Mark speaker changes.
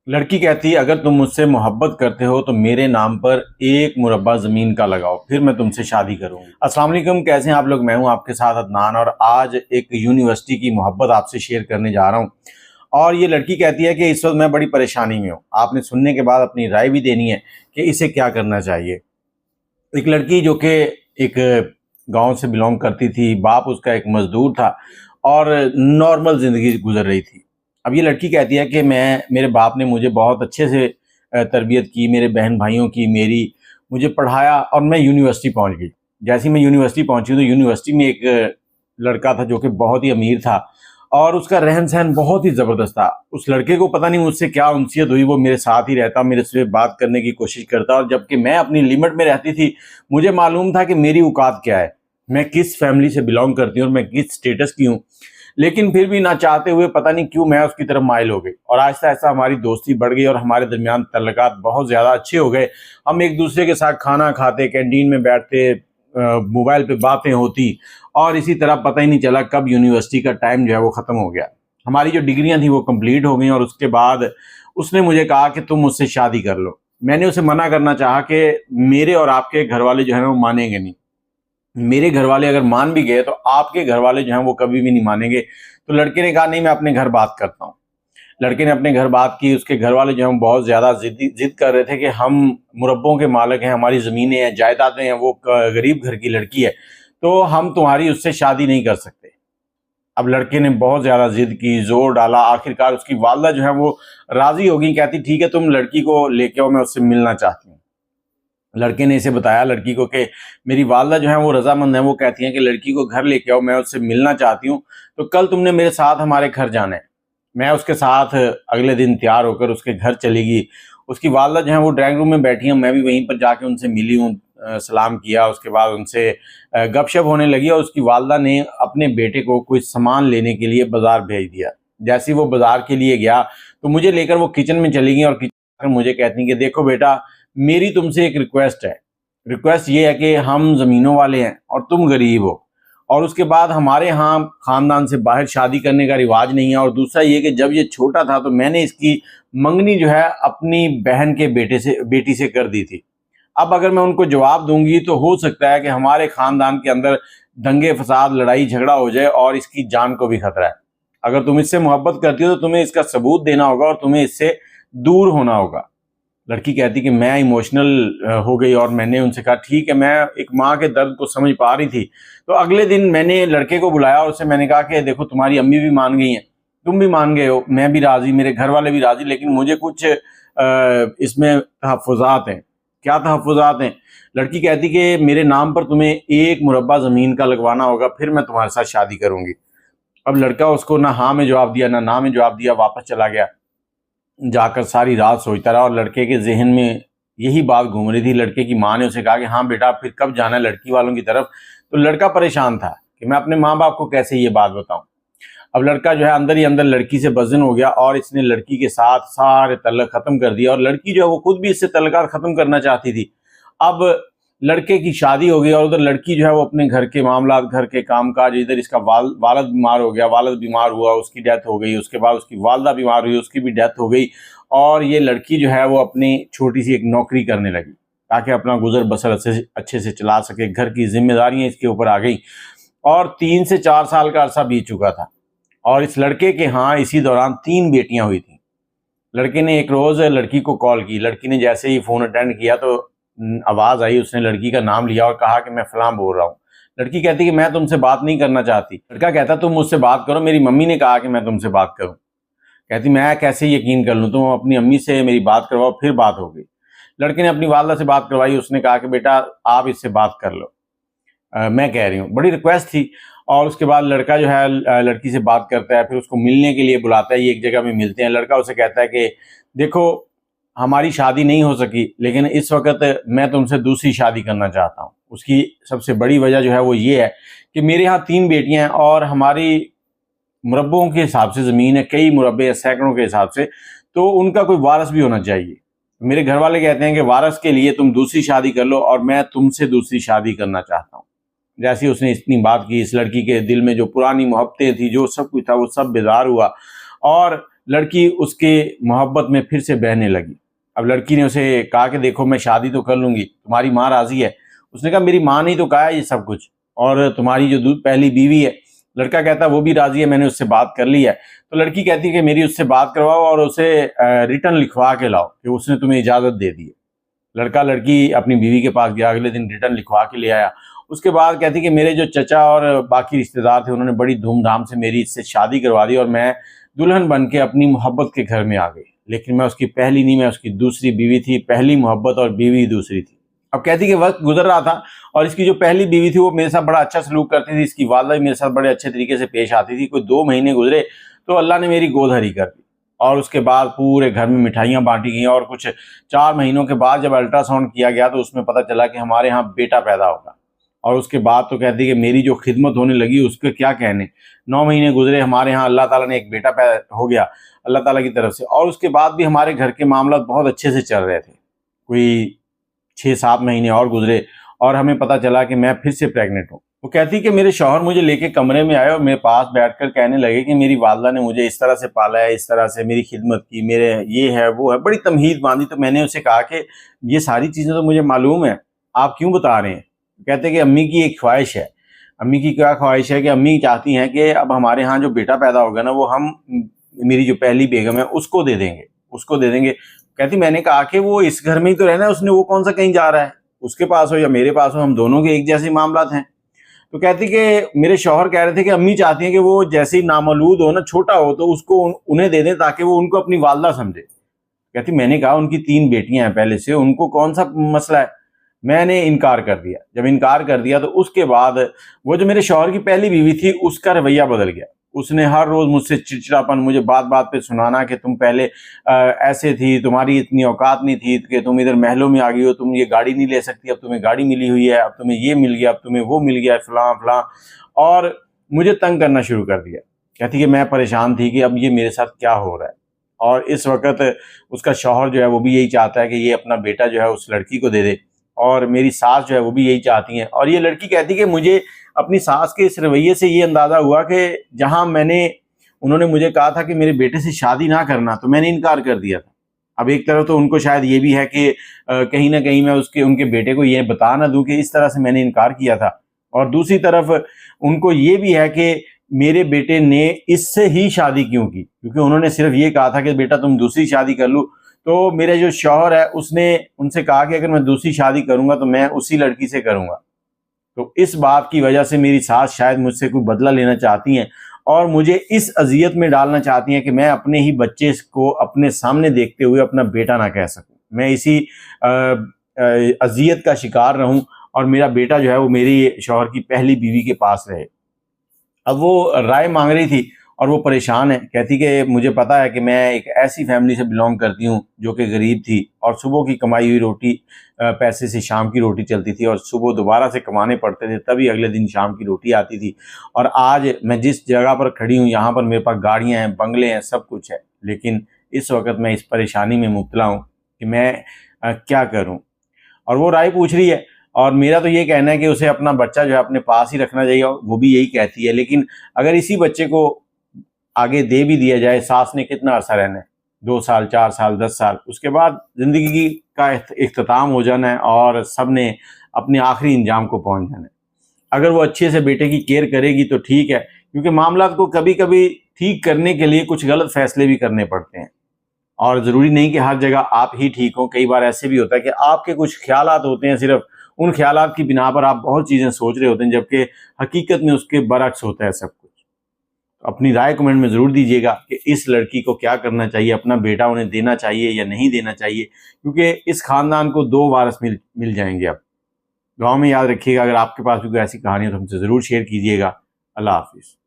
Speaker 1: لڑکی کہتی اگر تم مجھ سے محبت کرتے ہو تو میرے نام پر 1 مربع زمین کا لگاؤ، پھر میں تم سے شادی کروں گی۔ السلام علیکم، کیسے ہیں آپ لوگ؟ میں ہوں آپ کے ساتھ عدنان، اور آج ایک یونیورسٹی کی محبت آپ سے شیئر کرنے جا رہا ہوں۔ اور یہ لڑکی کہتی ہے کہ اس وقت میں بڑی پریشانی میں ہوں، آپ نے سننے کے بعد اپنی رائے بھی دینی ہے کہ اسے کیا کرنا چاہیے۔ ایک لڑکی جو کہ ایک گاؤں سے بلونگ کرتی تھی، باپ اس کا ایک مزدور تھا اور نارمل زندگی گزر رہی تھی۔ اب یہ لڑکی کہتی ہے کہ میرے باپ نے مجھے بہت اچھے سے تربیت کی، میرے بہن بھائیوں کی، مجھے پڑھایا، اور میں یونیورسٹی پہنچ گئی۔ جیسے میں یونیورسٹی پہنچی تو یونیورسٹی میں ایک لڑکا تھا جو کہ بہت ہی امیر تھا، اور اس کا رہن سہن بہت ہی زبردست تھا۔ اس لڑکے کو پتہ نہیں مجھ سے کیا انسیت ہوئی، وہ میرے ساتھ ہی رہتا، میرے سے بات کرنے کی کوشش کرتا، اور جبکہ میں اپنی لمٹ میں رہتی تھی، مجھے معلوم تھا کہ میری اوقات کیا ہے، میں کس فیملی سے بلونگ کرتی ہوں اور میں کس سٹیٹس کی ہوں، لیکن پھر بھی نہ چاہتے ہوئے پتہ نہیں کیوں میں اس کی طرف مائل ہو گئی، اور آہستہ آہستہ ہماری دوستی بڑھ گئی اور ہمارے درمیان تعلقات بہت زیادہ اچھے ہو گئے۔ ہم ایک دوسرے کے ساتھ کھانا کھاتے، کینٹین میں بیٹھتے، موبائل پہ باتیں ہوتی، اور اسی طرح پتہ ہی نہیں چلا کب یونیورسٹی کا ٹائم جو ہے وہ ختم ہو گیا۔ ہماری جو ڈگریاں تھیں وہ کمپلیٹ ہو گئیں، اور اس کے بعد اس نے مجھے کہا کہ تم مجھ سے شادی کر لو۔ میں نے اسے منع کرنا چاہا کہ میرے اور آپ کے گھر والے جو ہیں وہ مانیں گے نہیں، میرے گھر والے اگر مان بھی گئے تو آپ کے گھر والے جو ہیں وہ کبھی بھی نہیں مانیں گے۔ تو لڑکے نے کہا نہیں، میں اپنے گھر بات کرتا ہوں۔ لڑکے نے اپنے گھر بات کی، اس کے گھر والے جو ہیں بہت زیادہ ضد کر رہے تھے کہ ہم مربوں کے مالک ہیں، ہماری زمینیں ہیں، جائیدادیں ہیں، وہ غریب گھر کی لڑکی ہے، تو ہم تمہاری اس سے شادی نہیں کر سکتے۔ اب لڑکے نے بہت زیادہ ضد کی، زور ڈالا، آخرکار اس کی والدہ جو ہے وہ راضی ہو گئی، کہتی ٹھیک ہے تم لڑکی کو لے کے آؤ، میں اس سے ملنا چاہتی ہوں۔ لڑکے نے اسے بتایا لڑکی کو کہ میری والدہ جو ہیں وہ رضامند ہیں، وہ کہتی ہیں کہ لڑکی کو گھر لے کے آؤ، میں اس سے ملنا چاہتی ہوں، تو کل تم نے میرے ساتھ ہمارے گھر جانا ہے۔ میں اس کے ساتھ اگلے دن تیار ہو کر اس کے گھر چلی گئی۔ اس کی والدہ جو ہیں وہ ڈرائنگ روم میں بیٹھی ہیں، میں بھی وہیں پر جا کے ان سے ملی ہوں، سلام کیا، اس کے بعد ان سے گپ شپ ہونے لگی، اور اس کی والدہ نے اپنے بیٹے کو کوئی سامان لینے کے لیے بازار بھیج دیا۔ جیسے وہ بازار کے لیے گیا تو مجھے لے کر وہ کچن میں چلی گئی، اور کچن میں مجھے کہتی ہیں کہ دیکھو بیٹا، میری تم سے ایک ریکویسٹ ہے۔ ریکویسٹ یہ ہے کہ ہم زمینوں والے ہیں اور تم غریب ہو، اور اس کے بعد ہمارے ہاں خاندان سے باہر شادی کرنے کا رواج نہیں ہے، اور دوسرا یہ کہ جب یہ چھوٹا تھا تو میں نے اس کی منگنی جو ہے اپنی بہن کے بیٹی سے کر دی تھی۔ اب اگر میں ان کو جواب دوں گی تو ہو سکتا ہے کہ ہمارے خاندان کے اندر دنگے فساد، لڑائی جھگڑا ہو جائے، اور اس کی جان کو بھی خطرہ ہے۔ اگر تم اس سے محبت کرتی ہو تو تمہیں اس کا ثبوت دینا ہوگا اور تمہیں اس سے دور ہونا ہوگا۔ لڑکی کہتی کہ میں ایموشنل ہو گئی، اور میں نے ان سے کہا ٹھیک ہے، میں ایک ماں کے درد کو سمجھ پا رہی تھی۔ تو اگلے دن میں نے لڑکے کو بلایا اور اس سے میں نے کہا کہ دیکھو تمہاری امی بھی مان گئی ہیں، تم بھی مان گئے ہو، میں بھی راضی، میرے گھر والے بھی راضی، لیکن مجھے کچھ اس میں تحفظات ہیں۔ کیا تحفظات ہیں؟ لڑکی کہتی کہ میرے نام پر تمہیں 1 مربع زمین کا لگوانا ہوگا، پھر میں تمہارے ساتھ شادی کروں گی۔ اب لڑکا اس کو نہ ہاں میں جواب دیا، نہ نا میں جواب دیا، واپس چلا گیا۔ جا کر ساری رات سوچتا رہا، اور لڑکے کے ذہن میں یہی بات گھوم رہی تھی۔ لڑکے کی ماں نے اسے کہا کہ ہاں بیٹا پھر کب جانا ہے لڑکی والوں کی طرف؟ تو لڑکا پریشان تھا کہ میں اپنے ماں باپ کو کیسے یہ بات بتاؤں۔ اب لڑکا جو ہے اندر ہی اندر لڑکی سے بدظن ہو گیا، اور اس نے لڑکی کے ساتھ سارے تعلق ختم کر دیا، اور لڑکی جو ہے وہ خود بھی اس سے تعلقات ختم کرنا چاہتی تھی۔ اب لڑکے کی شادی ہو گئی، اور ادھر لڑکی جو ہے وہ اپنے گھر کے معاملات، گھر کے کام کاج، ادھر اس کا والد بیمار ہو گیا، والد بیمار ہوا، اس کی ڈیتھ ہو گئی، اس کے بعد اس کی والدہ بیمار ہوئی، اس کی بھی ڈیتھ ہو گئی، اور یہ لڑکی جو ہے وہ اپنی چھوٹی سی ایک نوکری کرنے لگی تاکہ اپنا گزر بسر اچھے سے چلا سکے۔ گھر کی ذمہ داریاں اس کے اوپر آ گئی، اور 3 سے 4 سال کا عرصہ بیت چکا تھا، اور اس لڑکے کے ہاں اسی دوران 3 بیٹیاں ہوئی تھیں۔ لڑکے نے ایک روز لڑکی کو کال کی، لڑکی نے جیسے ہی فون اٹینڈ کیا تو آواز آئی، اس نے لڑکی کا نام لیا اور کہا کہ میں فلاں بول رہا ہوں۔ لڑکی کہتی کہ میں تم سے بات نہیں کرنا چاہتی۔ لڑکا کہتا تم مجھ سے بات کرو، میری ممی نے کہا کہ میں تم سے بات کروں۔ کہتی میں کیسے یقین کر لوں، تم اپنی امی سے میری بات کرواؤ، پھر بات ہو گئی۔ لڑکے نے اپنی والدہ سے بات کروائی، اس نے کہا کہ بیٹا آپ اس سے بات کر لو، میں کہہ رہی ہوں۔ بڑی ریکویسٹ تھی، اور اس کے بعد لڑکا جو ہے لڑکی سے بات کرتا ہے، پھر اس کو ملنے کے لیے بلاتا ہے، یہ ایک جگہ میں ملتے ہیں۔ لڑکا اسے کہتا ہے کہ دیکھو ہماری شادی نہیں ہو سکی، لیکن اس وقت میں تم سے دوسری شادی کرنا چاہتا ہوں۔ اس کی سب سے بڑی وجہ جو ہے وہ یہ ہے کہ میرے ہاں 3 بیٹیاں ہیں، اور ہماری مربعوں کے حساب سے زمین ہے، کئی مربع ہے، سینکڑوں کے حساب سے، تو ان کا کوئی وارث بھی ہونا چاہیے۔ میرے گھر والے کہتے ہیں کہ وارث کے لیے تم دوسری شادی کر لو، اور میں تم سے دوسری شادی کرنا چاہتا ہوں۔ جیسے اس نے اتنی بات کی، اس لڑکی کے دل میں جو پرانی محبتیں تھیں، جو سب کچھ تھا، وہ سب بیدار ہوا، اور لڑکی اس کے محبت میں پھر سے بہنے لگی۔ اب لڑکی نے اسے کہا کہ دیکھو میں شادی تو کر لوں گی، تمہاری ماں راضی ہے؟ اس نے کہا میری ماں نے تو کہا ہے یہ سب کچھ، اور تمہاری جو پہلی بیوی ہے، لڑکا کہتا ہے وہ بھی راضی ہے، میں نے اس سے بات کر لی ہے۔ تو لڑکی کہتی ہے کہ میری اس سے بات کرواؤ اور اسے ریٹرن لکھوا کے لاؤ کہ اس نے تمہیں اجازت دے دی ہے۔ لڑکی اپنی بیوی کے پاس گیا، اگلے دن ریٹرن لکھوا کے لے آیا۔ اس کے بعد کہتی کہ میرے جو چچا اور باقی رشتہ دار تھے انہوں نے بڑی دھوم دھام سے میری اس سے شادی کروا دی اور میں دلہن بن کے اپنی محبت کے گھر میں آ گئی، لیکن میں اس کی پہلی نہیں، میں اس کی دوسری بیوی تھی، پہلی محبت اور بیوی دوسری تھی۔ اب کہتی کہ وقت گزر رہا تھا اور اس کی جو پہلی بیوی تھی وہ میرے ساتھ بڑا اچھا سلوک کرتی تھی، اس کی والدہ بھی میرے ساتھ بڑے اچھے طریقے سے پیش آتی تھی۔ کوئی 2 مہینے گزرے تو اللہ نے میری گود ہری کر دی، اور اس کے بعد پورے گھر میں مٹھائیاں بانٹی گئیں، اور کچھ 4 مہینوں کے بعد جب الٹرا ساؤنڈ کیا گیا تو اس میں پتہ چلا کہ ہمارے ہاں بیٹا پیدا ہوگا۔ اور اس کے بعد تو کہتی کہ میری جو خدمت ہونے لگی اس کے کیا کہنے، 9 مہینے گزرے، ہمارے ہاں اللہ تعالیٰ نے ایک بیٹا پیدا ہو گیا اللہ تعالیٰ کی طرف سے، اور اس کے بعد بھی ہمارے گھر کے معاملات بہت اچھے سے چل رہے تھے۔ کوئی 6-7 مہینے اور گزرے اور ہمیں پتہ چلا کہ میں پھر سے پریگننٹ ہوں۔ وہ کہتی کہ میرے شوہر مجھے لے کے کمرے میں آئے اور میرے پاس بیٹھ کر کہنے لگے کہ میری والدہ نے مجھے اس طرح سے پالا ہے، اس طرح سے میری خدمت کی، میرے یہ ہے وہ ہے، بڑی تمہید باندھی۔ تو میں نے اسے کہا کہ یہ ساری چیزیں تو مجھے معلوم ہیں، آپ کیوں بتا رہے ہیں؟ کہتے کہ امی کی ایک خواہش ہے۔ امی کی کیا خواہش ہے؟ کہ امی چاہتی ہیں کہ اب ہمارے ہاں جو بیٹا پیدا ہوگا نا وہ ہم میری جو پہلی بیگم ہے اس کو دے دیں گے۔ کہتی میں نے کہا کہ وہ اس گھر میں ہی تو رہنا ہے اس نے، وہ کون سا کہیں جا رہا ہے، اس کے پاس ہو یا میرے پاس ہو، ہم دونوں کے ایک جیسے معاملات ہیں۔ تو کہتی کہ میرے شوہر کہہ رہے تھے کہ امی چاہتی ہیں کہ وہ جیسے ہی نامولود ہو نا، چھوٹا ہو تو اس کو انہیں دے دیں تاکہ وہ ان کو اپنی والدہ سمجھے۔ کہتی میں نے کہا ان کی 3 بیٹیاں ہیں پہلے سے، ان کو کون سا مسئلہ ہے؟ میں نے انکار کر دیا۔ جب انکار کر دیا تو اس کے بعد وہ جو میرے شوہر کی پہلی بیوی تھی اس کا رویہ بدل گیا۔ اس نے ہر روز مجھ سے چڑچڑاپن، مجھے بات بات پہ سنانا کہ تم پہلے ایسے تھی، تمہاری اتنی اوقات نہیں تھی کہ تم ادھر محلوں میں آ گئی ہو، تم یہ گاڑی نہیں لے سکتی، اب تمہیں گاڑی ملی ہوئی ہے، اب تمہیں یہ مل گیا، اب تمہیں وہ مل گیا، فلاں فلاں، اور مجھے تنگ کرنا شروع کر دیا۔ کہتی کہ میں پریشان تھی کہ اب یہ میرے ساتھ کیا ہو رہا ہے، اور اس وقت اس کا شوہر جو ہے وہ بھی یہی چاہتا ہے کہ یہ اپنا بیٹا جو ہے اس لڑکی کو دے دے، اور میری ساس جو ہے وہ بھی یہی چاہتی ہیں۔ اور یہ لڑکی کہتی کہ مجھے اپنی ساس کے اس رویے سے یہ اندازہ ہوا کہ جہاں انہوں نے مجھے کہا تھا کہ میرے بیٹے سے شادی نہ کرنا تو میں نے انکار کر دیا تھا۔ اب ایک طرف تو ان کو شاید یہ بھی ہے کہ کہیں نہ کہیں میں ان کے بیٹے کو یہ بتا نہ دوں کہ اس طرح سے میں نے انکار کیا تھا، اور دوسری طرف ان کو یہ بھی ہے کہ میرے بیٹے نے اس سے ہی شادی کیوں کی، کیونکہ انہوں نے صرف یہ کہا تھا کہ بیٹا تم دوسری شادی کر لو۔ تو میرے جو شوہر ہے اس نے ان سے کہا کہ اگر میں دوسری شادی کروں گا تو میں اسی لڑکی سے کروں گا۔ تو اس بات کی وجہ سے میری ساس شاید مجھ سے کوئی بدلہ لینا چاہتی ہیں اور مجھے اس اذیت میں ڈالنا چاہتی ہیں کہ میں اپنے ہی بچے کو اپنے سامنے دیکھتے ہوئے اپنا بیٹا نہ کہہ سکوں، میں اسی اذیت کا شکار رہوں اور میرا بیٹا جو ہے وہ میری شوہر کی پہلی بیوی کے پاس رہے۔ اب وہ رائے مانگ رہی تھی اور وہ پریشان ہے۔ کہتی کہ مجھے پتا ہے کہ میں ایک ایسی فیملی سے بلانگ کرتی ہوں جو کہ غریب تھی، اور صبح کی کمائی ہوئی روٹی پیسے سے شام کی روٹی چلتی تھی، اور صبح دوبارہ سے کمانے پڑتے تھے تبھی اگلے دن شام کی روٹی آتی تھی۔ اور آج میں جس جگہ پر کھڑی ہوں یہاں پر میرے پاس گاڑیاں ہیں، بنگلے ہیں، سب کچھ ہے، لیکن اس وقت میں اس پریشانی میں مبتلا ہوں کہ میں کیا کروں۔ اور وہ رائے پوچھ رہی ہے، اور میرا تو یہ کہنا ہے کہ اسے اپنا بچہ جو ہے اپنے پاس ہی رکھنا چاہیے، وہ بھی یہی کہتی ہے۔ لیکن اگر اسی بچے کو آگے دے بھی دیا جائے، ساس نے کتنا عرصہ رہنا ہے، 2 سال، 4 سال، 10 سال، اس کے بعد زندگی کا اختتام ہو جانا ہے اور سب نے اپنے آخری انجام کو پہنچ جانا ہے۔ اگر وہ اچھے سے بیٹے کی کیئر کرے گی تو ٹھیک ہے، کیونکہ معاملات کو کبھی کبھی ٹھیک کرنے کے لیے کچھ غلط فیصلے بھی کرنے پڑتے ہیں، اور ضروری نہیں کہ ہر جگہ آپ ہی ٹھیک ہوں۔ کئی بار ایسے بھی ہوتا ہے کہ آپ کے کچھ خیالات ہوتے ہیں، صرف ان خیالات کی بنا پر آپ بہت چیزیں سوچ رہے ہوتے ہیں، جبکہ حقیقت میں اس کے برعکس ہوتا ہے سب کچھ۔ اپنی رائے کمنٹ میں ضرور دیجیے گا کہ اس لڑکی کو کیا کرنا چاہیے، اپنا بیٹا انہیں دینا چاہیے یا نہیں دینا چاہیے، کیونکہ اس خاندان کو 2 وارث مل جائیں گے۔ اب دعاؤں میں یاد رکھیے گا، اگر آپ کے پاس بھی کوئی ایسی کہانی ہے تو ہم سے ضرور شیئر کیجیے گا۔ اللہ حافظ۔